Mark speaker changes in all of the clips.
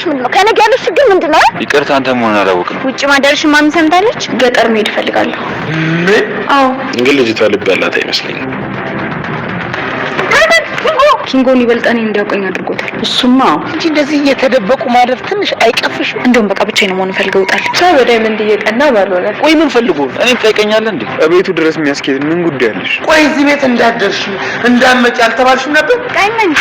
Speaker 1: ጥያቄሽ ምንድነው? ከነገ ያለሽ ችግር ምንድነው?
Speaker 2: ይቅርታ አንተ መሆን አላወቅንም።
Speaker 1: ውጭ ማደርሽ ማሚ ሰምታለች። ገጠር መሄድ እፈልጋለሁ።
Speaker 2: ምን?
Speaker 1: አዎ
Speaker 2: እንግዲህ ልጅቷ ልብ ያላት አይመስለኝም።
Speaker 1: ኪንጎን ይበልጣኔ እንዲያውቀኝ አድርጎታል።
Speaker 3: እሱማ እንጂ እንደዚህ እየተደበቁ ማደር ትንሽ አይቀፍሽም?
Speaker 1: እንደውም በቃ ብቻዬን መሆን ፈልገውታል።
Speaker 3: ሰው በዳይመንድ እየቀና ባልሆነ
Speaker 2: ቆይ ምን ፈልጎ እኔን ትጠይቀኛለህ እንዴ? ቤቱ ድረስ የሚያስኬድ ምን ጉዳይ አለሽ?
Speaker 3: ቆይ እዚህ ቤት እንዳደርሽ እንዳመጭ አልተባልሽም ነበር?
Speaker 1: ቃይመን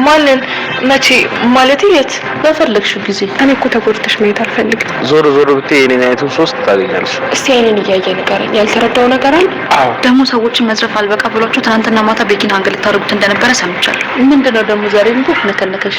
Speaker 3: ማንን መቼ ማለት የት በፈለግሽው ጊዜ? እኔ እኮ ተጎድተሽ መሄድ አልፈልግም።
Speaker 2: ዞር ዞር ብትይ የኔን አይነቱን ሶስት ታገኛለሽ።
Speaker 3: እስቲ አይኔን እያየ ንገረኝ። ያልተረዳው ነገር አለ?
Speaker 2: አዎ
Speaker 1: ደግሞ ሰዎችን መዝረፍ አልበቃ ብሏችሁ ትናንትና ማታ ቤኪን አንገል ታረጉት እንደነበረ ሰምቻለሁ።
Speaker 3: ምንድነው ደግሞ ዛሬ እንዴት ነከነከሽ?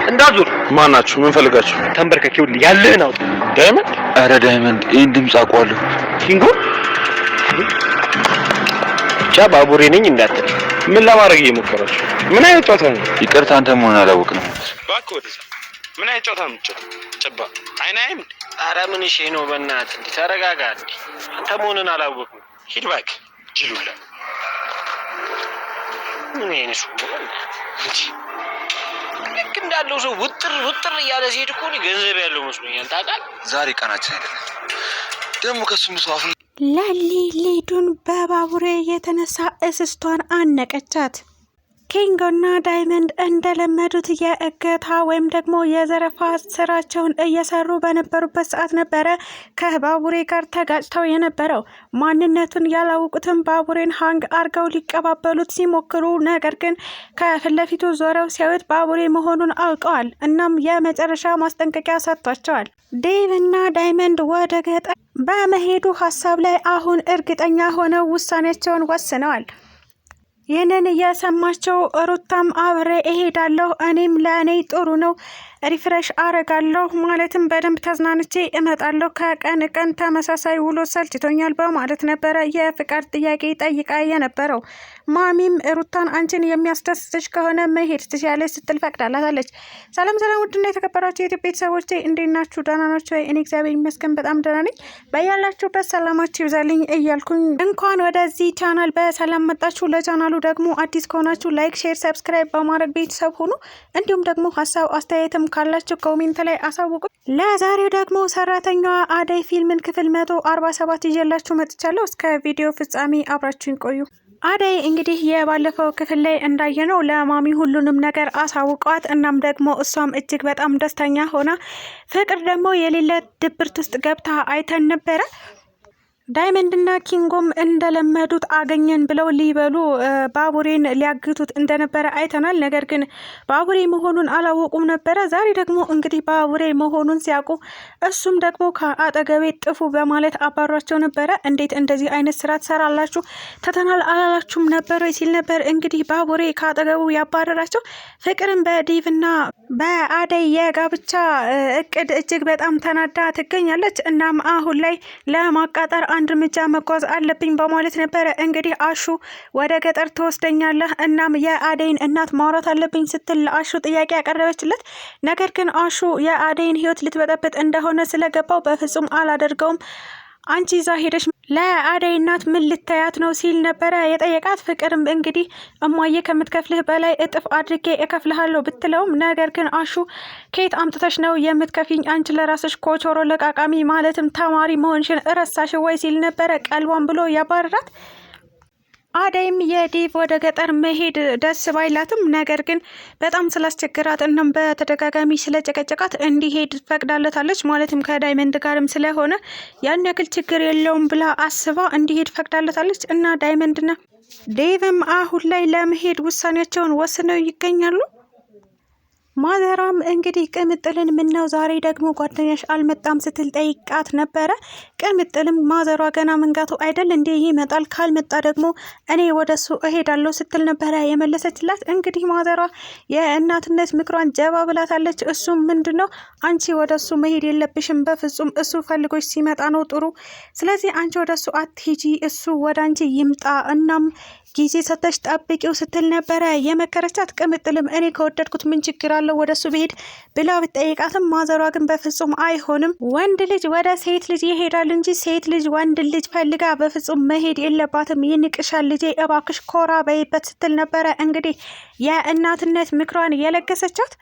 Speaker 2: እንዳዙር ማናችሁ? ምን ፈልጋችሁ?
Speaker 4: ተንበርከክ ይኸውልህ ያለህን አውጥ።
Speaker 2: ዳይመንድ? ኧረ ዳይመንድ ይሄን ድምጽ አውቀዋለሁ።
Speaker 4: ኪንጎ ባቡሬ ነኝ እንዳትል።
Speaker 2: ምን ለማድረግ እየሞከራችሁ?
Speaker 4: ምን አይነት ጨዋታ ነው?
Speaker 2: ይቅርታ አንተ መሆን አላወቅንም።
Speaker 4: እባክህ ወደዛ። ምን አይነት ጨዋታ ነው? ጭባ አይናይም።
Speaker 5: ኧረ ምን እሺ ነው በእናትህ እንዴ ተረጋጋ እንዴ። አንተ መሆንን አላወቅንም።
Speaker 4: ሂድ እባክህ ጅሉላ።
Speaker 5: ምን አይነት ሰው ነው እንዴ? ልክ እንዳለው ሰው ውጥር እያለ ሲሄድ እኮ ገንዘብ ያለው መስሎኛል። ታውቃለህ
Speaker 2: ዛሬ ቀናችን አይደለም ደግሞ ከሱም ሰው አሁን
Speaker 6: ሊዱን በባቡሬ የተነሳ እስስቷን አነቀቻት። ኪንጎና ዳይመንድ እንደለመዱት የእገታ ወይም ደግሞ የዘረፋ ስራቸውን እየሰሩ በነበሩበት ሰዓት ነበረ ከባቡሬ ጋር ተጋጭተው የነበረው። ማንነቱን ያላወቁትን ባቡሬን ሃንግ አርገው ሊቀባበሉት ሲሞክሩ፣ ነገር ግን ከፊት ለፊቱ ዞረው ሲያዩት ባቡሬ መሆኑን አውቀዋል። እናም የመጨረሻ ማስጠንቀቂያ ሰጥቷቸዋል። ዴቭ እና ዳይመንድ ወደ ገጠር በመሄዱ ሀሳብ ላይ አሁን እርግጠኛ ሆነው ውሳኔያቸውን ወስነዋል። ይህንን እየሰማቸው ሩታም አብሬ እሄዳለሁ፣ እኔም ለእኔ ጥሩ ነው፣ ሪፍሬሽ አረጋለሁ፣ ማለትም በደንብ ተዝናንቼ እመጣለሁ፣ ከቀን ቀን ተመሳሳይ ውሎ ሰልችቶኛል በማለት ነበረ የፍቃድ ጥያቄ ጠይቃ የነበረው። ማሚም ሩታን አንቺን የሚያስደስትሽ ከሆነ መሄድ ትችያለሽ ስትል ፈቅዳላታለች። ሰላም ውድና የተከበራችሁ የኢትዮጵያ ቤተሰቦቼ እንዴት ናችሁ? ደህና ናችሁ ወይ? እኔ እግዚአብሔር ይመስገን በጣም ደህና ነኝ። በያላችሁበት ሰላማችሁ ይብዛልኝ እያልኩኝ እንኳን ወደዚህ ቻናል በሰላም መጣችሁ። ለቻናሉ ደግሞ አዲስ ከሆናችሁ ላይክ፣ ሼር፣ ሰብስክራይብ በማድረግ ቤተሰብ ሁኑ። እንዲሁም ደግሞ ሀሳብ አስተያየትም ካላችሁ ኮሜንት ላይ አሳውቁ። ለዛሬው ደግሞ ሰራተኛዋ አደይ ፊልምን ክፍል 147 ይዤላችሁ መጥቻለሁ። እስከ ቪዲዮ ፍጻሜ አብራችሁን ቆዩ። አደይ እንግዲህ የባለፈው ክፍል ላይ እንዳየነው ለማሚ ሁሉንም ነገር አሳውቀዋት፣ እናም ደግሞ እሷም እጅግ በጣም ደስተኛ ሆና ፍቅር ደግሞ የሌለ ድብርት ውስጥ ገብታ አይተን ነበረ። ዳይመንድና ኪንጎም እንደለመዱት አገኘን ብለው ሊበሉ ባቡሬን ሊያግቱት እንደነበረ አይተናል። ነገር ግን ባቡሬ መሆኑን አላወቁም ነበረ። ዛሬ ደግሞ እንግዲህ ባቡሬ መሆኑን ሲያውቁ እሱም ደግሞ ከአጠገቤ ጥፉ በማለት አባሯቸው ነበረ። እንዴት እንደዚህ አይነት ስራ ትሰራላችሁ? ተተናል አላላችሁም ነበር ሲል ነበር እንግዲህ ባቡሬ ከአጠገቡ ያባረራቸው። ፍቅርም በዴቭና በአደይ የጋብቻ እቅድ እጅግ በጣም ተናዳ ትገኛለች። እናም አሁን ላይ ለማቃጠር አንድ እርምጃ መጓዝ አለብኝ በማለት ነበረ እንግዲህ አሹ ወደ ገጠር ትወስደኛለህ፣ እናም የአደይን እናት ማውራት አለብኝ ስትል ለአሹ ጥያቄ ያቀረበችለት። ነገር ግን አሹ የአደይን ሕይወት ልትበጠብጥ እንደሆነ ስለገባው በፍጹም አላደርገውም፣ አንቺ ይዛ ሄደሽ ለአደይ እናት ምን ልታያት ነው ሲል ነበረ የጠየቃት። ፍቅርም እንግዲህ እማዬ ከምትከፍልህ በላይ እጥፍ አድርጌ እከፍልሃለሁ ብትለውም፣ ነገር ግን አሹ ከየት አምጥተሽ ነው የምትከፊኝ? አንቺ ለራስሽ ኮቾሮ ለቃቃሚ ማለትም ተማሪ መሆንሽን እረሳሽ ወይ ሲል ነበረ ቀልቧን ብሎ ያባረራት። አደይም የዴቭ ወደ ገጠር መሄድ ደስ ባይላትም ነገር ግን በጣም ስላስቸገራት እናም በተደጋጋሚ ስለጨቀጨቃት እንዲሄድ ፈቅዳለታለች። ማለትም ከዳይመንድ ጋርም ስለሆነ ያን ያክል ችግር የለውም ብላ አስባ እንዲሄድ ፈቅዳለታለች። እና ዳይመንድና ዴቭም አሁን ላይ ለመሄድ ውሳኔያቸውን ወስነው ይገኛሉ። ማዘሯም እንግዲህ ቅምጥልን ምነው ዛሬ ደግሞ ጓደኛሽ አልመጣም ስትል ጠይቃት ነበረ። ቅምጥልም ማዘሯ ገና መንጋቱ አይደል እንዴ ይመጣል፣ ካልመጣ ደግሞ እኔ ወደሱ እሄዳለሁ ስትል ነበረ የመለሰችላት። እንግዲህ ማዘሯ የእናትነት ምክሯን ጀባ ብላታለች። እሱም ምንድነው አንቺ ወደሱ መሄድ የለብሽም፣ በፍጹም እሱ ፈልጎች ሲመጣ ነው ጥሩ፣ ስለዚህ አንቺ ወደሱ አትሂጂ፣ እሱ ወደ አንቺ ይምጣ። እናም ጊዜ ሰተሽ ጠብቂው ስትል ነበረ የመከረቻት። ቅምጥልም እኔ ከወደድኩት ምን ችግር አለው ወደሱ ብሄድ ብላ ብትጠይቃትም ማዘሯ ግን በፍጹም አይሆንም፣ ወንድ ልጅ ወደ ሴት ልጅ ይሄዳል እንጂ ሴት ልጅ ወንድ ልጅ ፈልጋ በፍጹም መሄድ የለባትም፣ ይንቅሻል ልጄ እባክሽ ኮራ በይበት ስትል ነበረ እንግዲህ የእናትነት ምክሯን የለገሰቻት።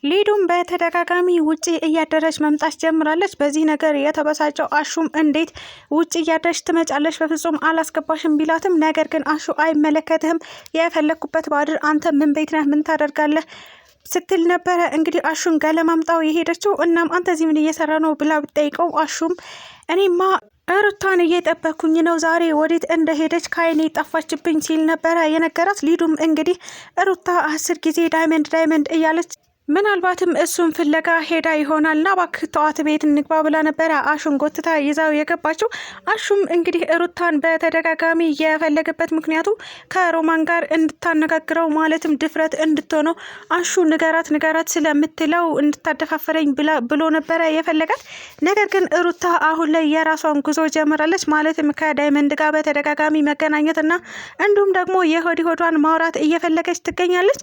Speaker 6: ሊዱም በተደጋጋሚ ውጪ እያደረች መምጣት ጀምራለች። በዚህ ነገር የተበሳጨው አሹም እንዴት ውጪ እያደረች ትመጫለች በፍጹም አላስገባሽም ቢላትም፣ ነገር ግን አሹ አይመለከትህም፣ የፈለግኩበት ባድር አንተ ምን ቤት ነህ ምን ታደርጋለህ ስትል ነበረ እንግዲህ አሹን ገለማምጣው የሄደችው። እናም አንተ እዚህ ምን እየሰራ ነው ብላ ብትጠይቀው አሹም እኔማ ሩታን እየጠበኩኝ ነው፣ ዛሬ ወዴት እንደሄደች ከአይኔ ጠፋችብኝ ሲል ነበረ የነገራት። ሊዱም እንግዲህ ሩታ 10 ጊዜ ዳይመንድ እያለች ምናልባትም እሱን ፍለጋ ሄዳ ይሆናልና እባክህ ተዋት ቤት እንግባ ብላ ነበረ አሹን ጎትታ ይዛው የገባችው። አሹም እንግዲህ ሩታን በተደጋጋሚ የፈለገበት ምክንያቱ ከሮማን ጋር እንድታነጋግረው ማለትም ድፍረት እንድትሆነው አሹ ንገራት ስለምትለው እንድታደፋፈረኝ ብሎ ነበረ የፈለጋት። ነገር ግን ሩታ አሁን ላይ የራሷን ጉዞ ጀምራለች። ማለትም ከዳይመንድ ጋር በተደጋጋሚ መገናኘትና እንዲሁም ደግሞ የሆድ ሆዷን ማውራት እየፈለገች ትገኛለች።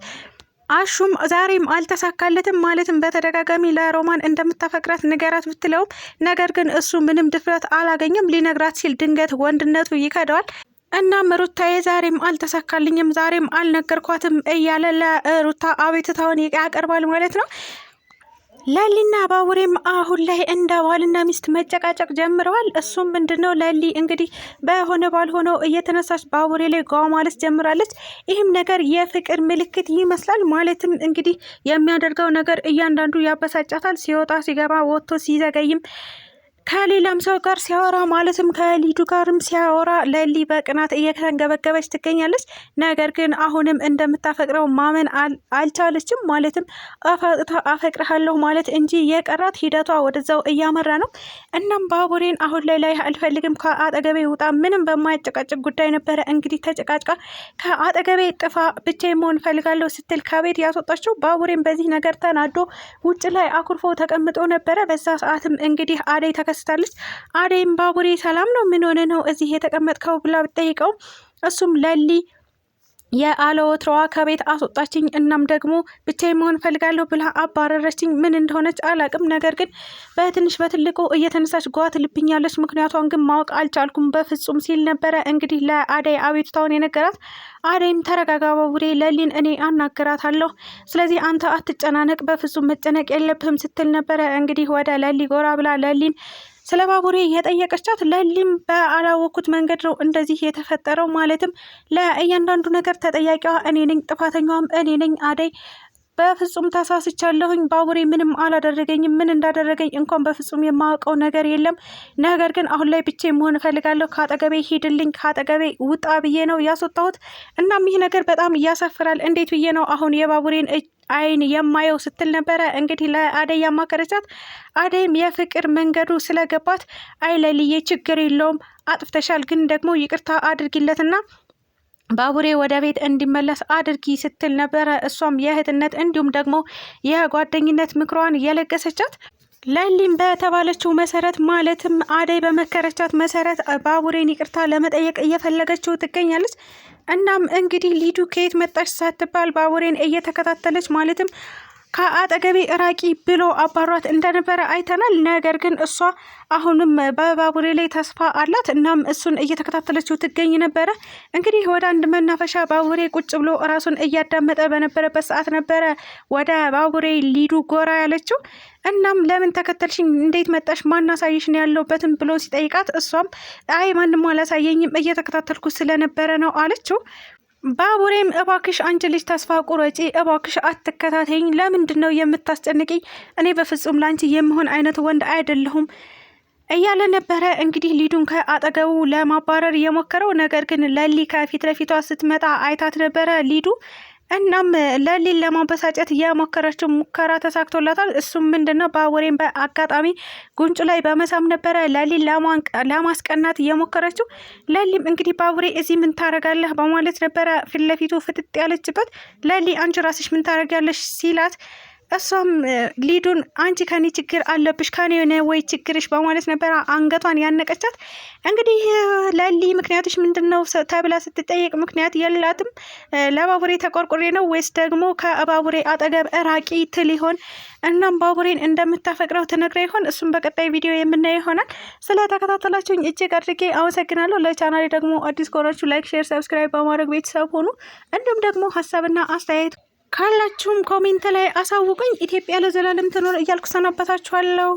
Speaker 6: አሹም ዛሬም አልተሳካለትም። ማለትም በተደጋጋሚ ለሮማን እንደምታፈቅራት ንገራት ብትለውም ነገር ግን እሱ ምንም ድፍረት አላገኘም። ሊነግራት ሲል ድንገት ወንድነቱ ይከደዋል። እናም ሩታዬ ዛሬም አልተሳካልኝም፣ ዛሬም አልነገርኳትም እያለ ለሩታ አቤቱታውን ያቀርባል ማለት ነው። ለሊና ባቡሬም አሁን ላይ እንደ ባልና ሚስት መጨቃጨቅ ጀምረዋል። እሱም ምንድነው ለሊ እንግዲህ በሆነ ባልሆነው እየተነሳች ባቡሬ ላይ ጓ ማለት ጀምራለች። ይህም ነገር የፍቅር ምልክት ይመስላል። ማለትም እንግዲህ የሚያደርገው ነገር እያንዳንዱ ያበሳጫታል። ሲወጣ ሲገባ፣ ወጥቶ ሲዘገይም ከሌላም ሰው ጋር ሲያወራ ማለትም ከሊዱ ጋርም ሲያወራ ለሊ በቅናት እየተንገበገበች ትገኛለች። ነገር ግን አሁንም እንደምታፈቅረው ማመን አልቻለችም። ማለትም አፈቅርሃለሁ ማለት እንጂ የቀራት ሂደቷ ወደዛው እያመራ ነው። እናም ባቡሬን አሁን ላይ አልፈልግም፣ ከአጠገቤ ውጣ፣ ምንም በማያጨቃጭቅ ጉዳይ ነበረ እንግዲህ ተጨቃጭቃ ከአጠገቤ ጥፋ፣ ብቻዬን መሆን እፈልጋለሁ ስትል ከቤት ያስወጣችው። ባቡሬን በዚህ ነገር ተናዶ ውጭ ላይ አኩርፎ ተቀምጦ ነበረ። በዛ ሰዓትም እንግዲህ አደይ ተከስታለች። አደይም ባቡሬ ሰላም ነው ምን ሆነ ነው እዚህ የተቀመጥከው ብላ ብትጠይቀው እሱም ለሊ የአለወትሮዋ ከቤት አስወጣችኝ፣ እናም ደግሞ ብቻዬን መሆን ፈልጋለሁ ብላ አባረረችኝ፣ ምን እንደሆነች አላቅም፣ ነገር ግን በትንሽ በትልቁ እየተነሳች ጓ ትልብኛለች፣ ምክንያቷን ግን ማወቅ አልቻልኩም በፍጹም ሲል ነበረ እንግዲህ ለአደይ አቤቱታውን የነገራት። አደይም ተረጋጋ ባቡሬ፣ ለሊን እኔ አናግራታለሁ፣ ስለዚህ አንተ አትጨናነቅ፣ በፍጹም መጨነቅ የለብህም ስትል ነበረ እንግዲህ ወደ ለሊ ጎራ ብላ ለሊን ስለ ባቡሬ የጠየቀቻት። ለሊም በአላወኩት መንገድ ነው እንደዚህ የተፈጠረው፣ ማለትም ለእያንዳንዱ ነገር ተጠያቂዋ እኔ ነኝ፣ ጥፋተኛዋም እኔ ነኝ አደይ፣ በፍጹም ተሳስቻለሁኝ፣ ባቡሬ ምንም አላደረገኝም፣ ምን እንዳደረገኝ እንኳን በፍጹም የማውቀው ነገር የለም፣ ነገር ግን አሁን ላይ ብቻዬን መሆን እፈልጋለሁ፣ ከአጠገቤ ሂድልኝ፣ ከአጠገቤ ውጣ ብዬ ነው ያስወጣሁት። እናም ይህ ነገር በጣም ያሳፍራል፣ እንዴት ብዬ ነው አሁን የባቡሬን አይን የማየው ስትል ነበረ እንግዲህ ለአደይ ያማከረቻት። አደይም የፍቅር መንገዱ ስለገባት አይ ለልዬ ችግር የለውም አጥፍተሻል፣ ግን ደግሞ ይቅርታ አድርጊለትና ባቡሬ ወደ ቤት እንዲመለስ አድርጊ ስትል ነበረ እሷም የእህትነት እንዲሁም ደግሞ የጓደኝነት ምክሯን የለገሰቻት። ለሊም በተባለችው መሰረት ማለትም አደይ በመከረቻት መሰረት ባቡሬን ይቅርታ ለመጠየቅ እየፈለገችው ትገኛለች። እናም እንግዲህ ሊዱ ከየት መጣች ሳትባል ባቡሬን እየተከታተለች ማለትም ከአጠገቤ እራቂ ብሎ አባሯት እንደነበረ አይተናል። ነገር ግን እሷ አሁንም በባቡሬ ላይ ተስፋ አላት። እናም እሱን እየተከታተለችው ትገኝ ነበረ። እንግዲህ ወደ አንድ መናፈሻ ባቡሬ ቁጭ ብሎ እራሱን እያዳመጠ በነበረበት ሰዓት ነበረ ወደ ባቡሬ ሊዱ ጎራ ያለችው። እናም ለምን ተከተልሽኝ? እንዴት መጣሽ? ማናሳይሽ ነው ያለውበትም ብሎ ሲጠይቃት እሷም አይ ማንም አላሳየኝም እየተከታተልኩ ስለነበረ ነው አለችው። ባቡሬም እባክሽ አንቺ ልጅ ተስፋ ቁረጪ፣ እባክሽ አትከታተኝ፣ ለምንድን ነው የምታስጨንቅኝ? እኔ በፍጹም ላንቺ የምሆን አይነት ወንድ አይደለሁም እያለ ነበረ እንግዲህ ሊዱን ከአጠገቡ ለማባረር የሞከረው። ነገር ግን ለሊ ከፊት ለፊቷ ስትመጣ አይታት ነበረ ሊዱ። እናም ለሊን ለማበሳጨት የሞከረችው ሙከራ ተሳክቶላታል። እሱም ምንድነው ባቡሬን በአጋጣሚ ጉንጩ ላይ በመሳም ነበረ ለሊን ለማስቀናት የሞከረችው። ለሊም እንግዲህ ባቡሬ እዚህ ምን ታረጋለህ በማለት ነበረ ፊት ለፊቱ ፍጥጥ ያለችበት። ለሊ አንቺ ራስሽ ምን ታረጋለሽ ሲላት እሷም ሊዱን አንቺ ከኔ ችግር አለብሽ ከኔ የሆነ ወይ ችግርሽ በማለት ነበር አንገቷን ያነቀቻት። እንግዲህ ለሊ ምክንያትሽ ምንድነው ተብላ ስትጠየቅ ምክንያት የላትም። ለባቡሬ ተቆርቁሬ ነው ወይስ ደግሞ ከባቡሬ አጠገብ ራቂ ትል ይሆን? እናም ባቡሬን እንደምታፈቅረው ትነግረ ይሆን? እሱም በቀጣይ ቪዲዮ የምናየው ይሆናል። ስለተከታተላችሁኝ እጅግ አድርጌ አመሰግናለሁ። ለቻናሌ ደግሞ አዲስ ከሆናችሁ ላይክ፣ ሼር፣ ሰብስክራይብ በማድረግ ቤተሰብ ሆኑ። እንዲሁም ደግሞ ሀሳብና አስተያየት ካላችሁም ኮሜንት ላይ አሳውቁኝ። ኢትዮጵያ ለዘላለም ትኖር እያልኩ ሰናበታችኋለሁ።